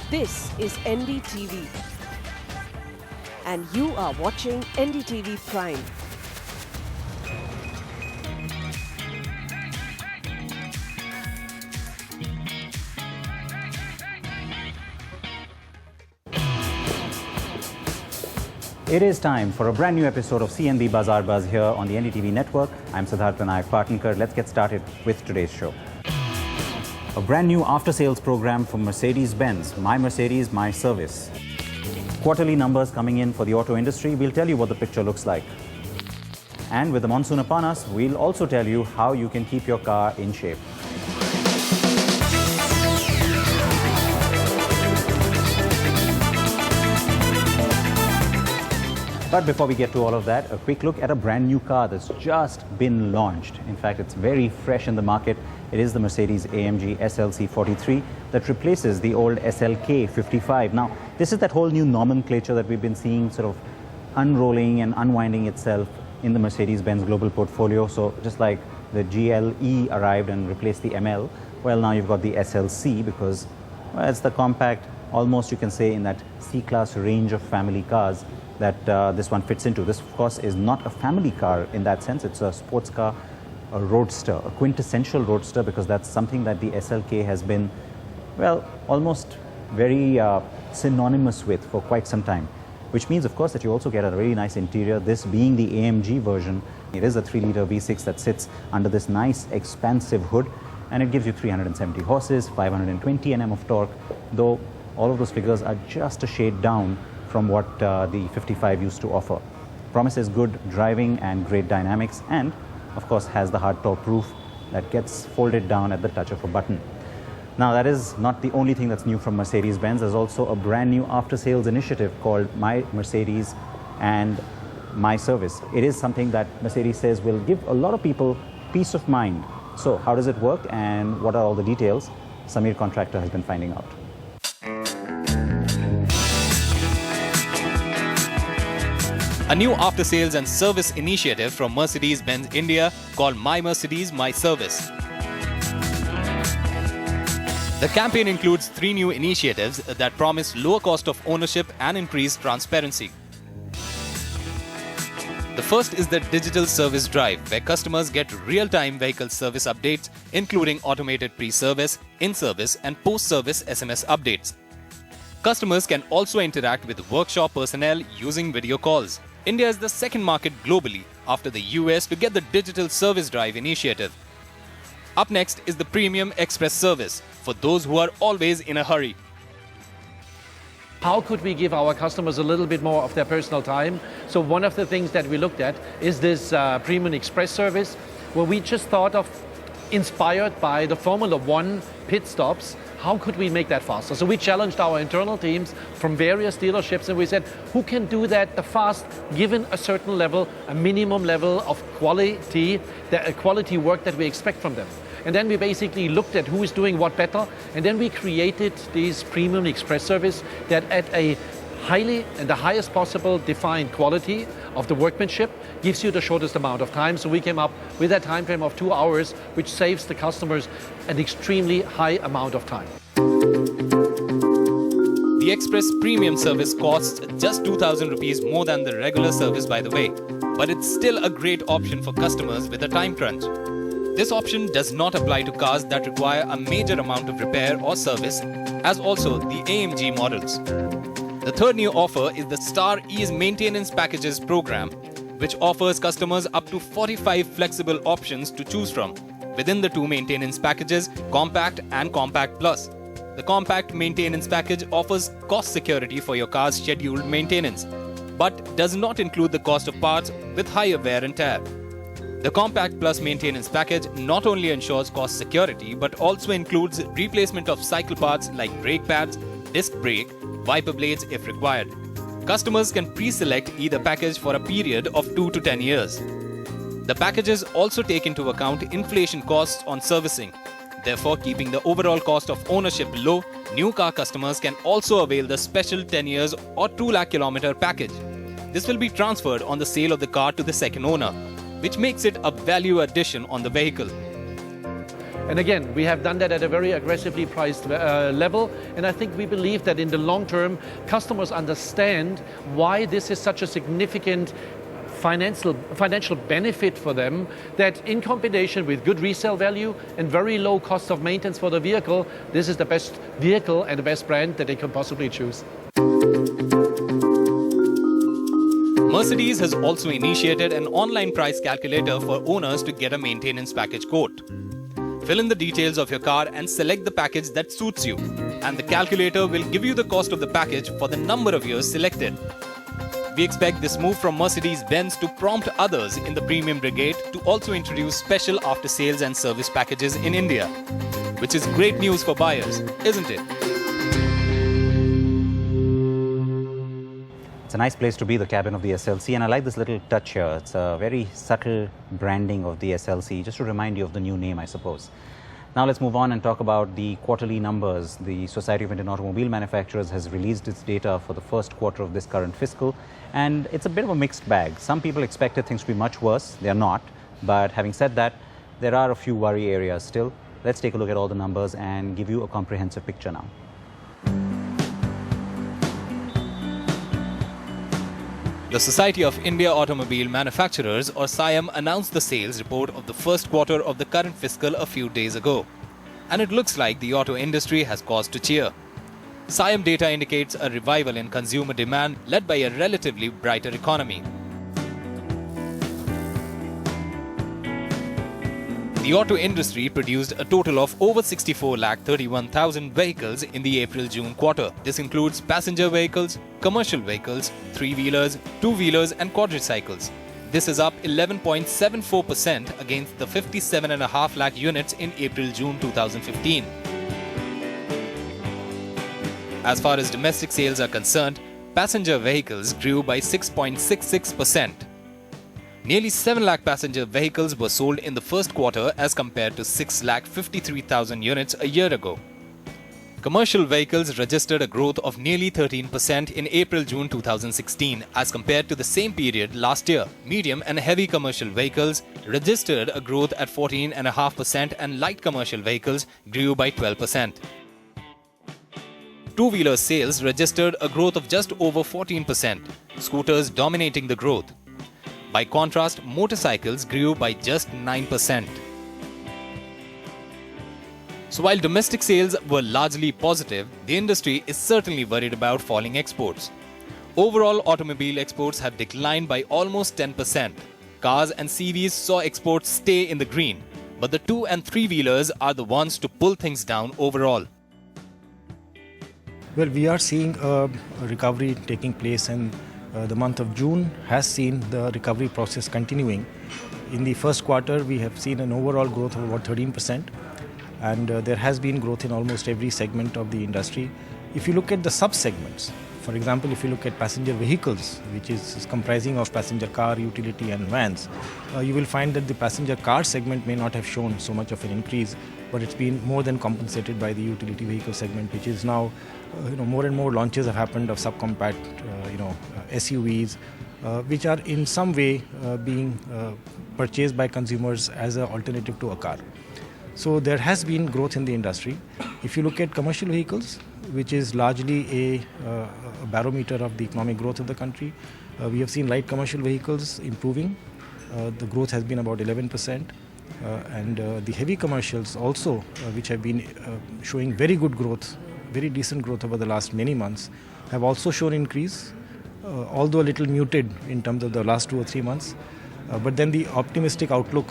This is NDTV and you are watching NDTV Prime. It is time for a brand new episode of CNB Bazzar Buzz here on the NDTV network. I'm Siddharth Vinayak Partnkar. Let's get started with today's show. A brand new after-sales program from Mercedes-Benz, My Mercedes, My Service. Quarterly numbers coming in for the auto industry. We'll tell you what the picture looks like. And with the monsoon upon us, we'll also tell you how you can keep your car in shape. But before we get to all of that, a quick look at a brand new car that's just been launched. In fact, it's very fresh in the market. It is the Mercedes-AMG SLC43 that replaces the old SLK55. Now, this is that whole new nomenclature that we've been seeing sort of unrolling and unwinding itself in the Mercedes-Benz global portfolio. So just like the GLE arrived and replaced the ML, well, now you've got the SLC because, well, it's the compact, almost you can say in that C-class range of family cars that this one fits into. This, of course, is not a family car in that sense. It's a sports car, a roadster, a quintessential roadster, because that's something that the SLK has been, well, almost very synonymous with for quite some time. Which means, of course, that you also get a really nice interior, this being the AMG version. It is a 3-liter V6 that sits under this nice expansive hood, and it gives you 370 horses, 520 Nm of torque, though all of those figures are just a shade down from what the 55 used to offer. Promises good driving and great dynamics, and of course has the hard top roof that gets folded down at the touch of a button. Now, that is not the only thing that's new from Mercedes-Benz. There's also a brand new after-sales initiative called My Mercedes and My Service. It is something that Mercedes says will give a lot of people peace of mind. So how does it work and what are all the details? Samir Contractor has been finding out. A new after-sales and service initiative from Mercedes-Benz India called My Mercedes, My Service. The campaign includes 3 new initiatives that promise lower cost of ownership and increased transparency. The first is the Digital Service Drive, where customers get real-time vehicle service updates, including automated pre-service, in-service and post-service SMS updates. Customers can also interact with workshop personnel using video calls. India is the second market globally after the US to get the Digital Service Drive initiative. Up next is the Premium Express Service for those who are always in a hurry. How could we give our customers a little bit more of their personal time? So one of the things that we looked at is this Premium Express Service, where we just thought of, inspired by the Formula One pit stops, how could we make that faster? So we challenged our internal teams from various dealerships and we said, who can do that fast, given a certain level, a minimum level of quality, the quality work that we expect from them. And then we basically looked at who is doing what better, and then we created this Premium Express Service that at a highly and the highest possible defined quality of the workmanship gives you the shortest amount of time. So we came up with a time frame of 2 hours, which saves the customers an extremely high amount of time. The Express Premium service costs just 2,000 rupees more than the regular service, by the way, but it's still a great option for customers with a time crunch. This option does not apply to cars that require a major amount of repair or service, as also the AMG models. The third new offer is the Star Ease Maintenance Packages program, which offers customers up to 45 flexible options to choose from within the 2 maintenance packages, Compact and Compact Plus. The Compact Maintenance Package offers cost security for your car's scheduled maintenance, but does not include the cost of parts with higher wear and tear. The Compact Plus Maintenance Package not only ensures cost security, but also includes replacement of cycle parts like brake pads, disc brake, wiper blades if required. Customers can pre-select either package for a period of 2 to 10 years. The packages also take into account inflation costs on servicing. Therefore, keeping the overall cost of ownership low, new car customers can also avail the special 10 years or 2 lakh kilometer package. This will be transferred on the sale of the car to the second owner, which makes it a value addition on the vehicle. And again, we have done that at a very aggressively priced level. And I think we believe that in the long term, customers understand why this is such a significant financial benefit for them, that in combination with good resale value and very low cost of maintenance for the vehicle, this is the best vehicle and the best brand that they can possibly choose. Mercedes has also initiated an online price calculator for owners to get a maintenance package quote. Fill in the details of your car and select the package that suits you, and the calculator will give you the cost of the package for the number of years selected. We expect this move from Mercedes-Benz to prompt others in the premium brigade to also introduce special after-sales and service packages in India, which is great news for buyers, isn't it? It's a nice place to be, the cabin of the SLC, and I like this little touch here. It's a very subtle branding of the SLC, just to remind you of the new name, I suppose. Now let's move on and talk about the quarterly numbers. The Society of Indian Automobile Manufacturers has released its data for the first quarter of this current fiscal, and it's a bit of a mixed bag. Some people expected things to be much worse. They are not. But having said that, there are a few worry areas still. Let's take a look at all the numbers and give you a comprehensive picture now. The Society of India Automobile Manufacturers, or SIAM, announced the sales report of the first quarter of the current fiscal a few days ago. And it looks like the auto industry has cause to cheer. SIAM data indicates a revival in consumer demand led by a relatively brighter economy. The auto industry produced a total of over 64,31,000 vehicles in the April-June quarter. This includes passenger vehicles, commercial vehicles, three-wheelers, two-wheelers and quadricycles. This is up 11.74% against the 57.5 lakh units in April-June 2015. As far as domestic sales are concerned, passenger vehicles grew by 6.66%. Nearly 7 lakh passenger vehicles were sold in the first quarter as compared to 6,53,000 units a year ago. Commercial vehicles registered a growth of nearly 13% in April-June 2016 as compared to the same period last year. Medium and heavy commercial vehicles registered a growth at 14.5% and light commercial vehicles grew by 12%. Two-wheeler sales registered a growth of just over 14%, scooters dominating the growth. By contrast, motorcycles grew by just 9%. So while domestic sales were largely positive, the industry is certainly worried about falling exports. Overall, automobile exports have declined by almost 10%. Cars and CVs saw exports stay in the green, but the two- and three-wheelers are the ones to pull things down overall. Well, we are seeing a recovery taking place, and the month of June has seen the recovery process continuing. In the first quarter, we have seen an overall growth of about 13%, and there has been growth in almost every segment of the industry. If you look at the sub-segments, for example, if you look at passenger vehicles, which is comprising of passenger car, utility and vans, you will find that the passenger car segment may not have shown so much of an increase, but it's been more than compensated by the utility vehicle segment, which is now, more and more launches have happened of subcompact, SUVs, which are in some way being purchased by consumers as an alternative to a car. So there has been growth in the industry. If you look at commercial vehicles, which is largely a barometer of the economic growth of the country, we have seen light commercial vehicles improving. The growth has been about 11%. And the heavy commercials also, which have been showing very good growth, very decent growth over the last many months, have also shown increase, although a little muted in terms of the last 2 or 3 months. But then the optimistic outlook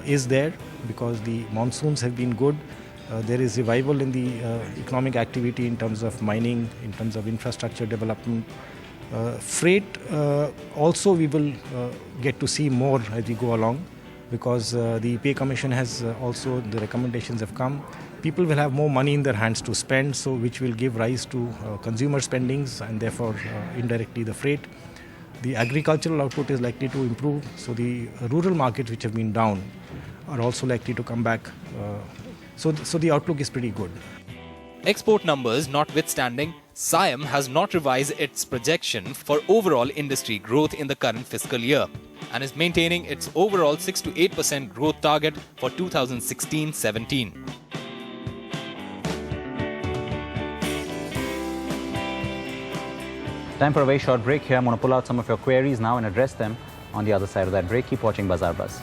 is there because the monsoons have been good. There is revival in the economic activity in terms of mining, in terms of infrastructure development. Freight also we will get to see more as we go along, because the Pay Commission has also, the recommendations have come. People will have more money in their hands to spend, so which will give rise to consumer spendings and therefore indirectly the freight. The agricultural output is likely to improve, so the rural markets which have been down are also likely to come back. So the outlook is pretty good. Export numbers notwithstanding, SIAM has not revised its projection for overall industry growth in the current fiscal year. and is maintaining its overall 6 to 8% growth target for 2016-17. Time for a very short break here. I'm going to pull out some of your queries now and address them on the other side of that break. Keep watching Bazzar Buzz.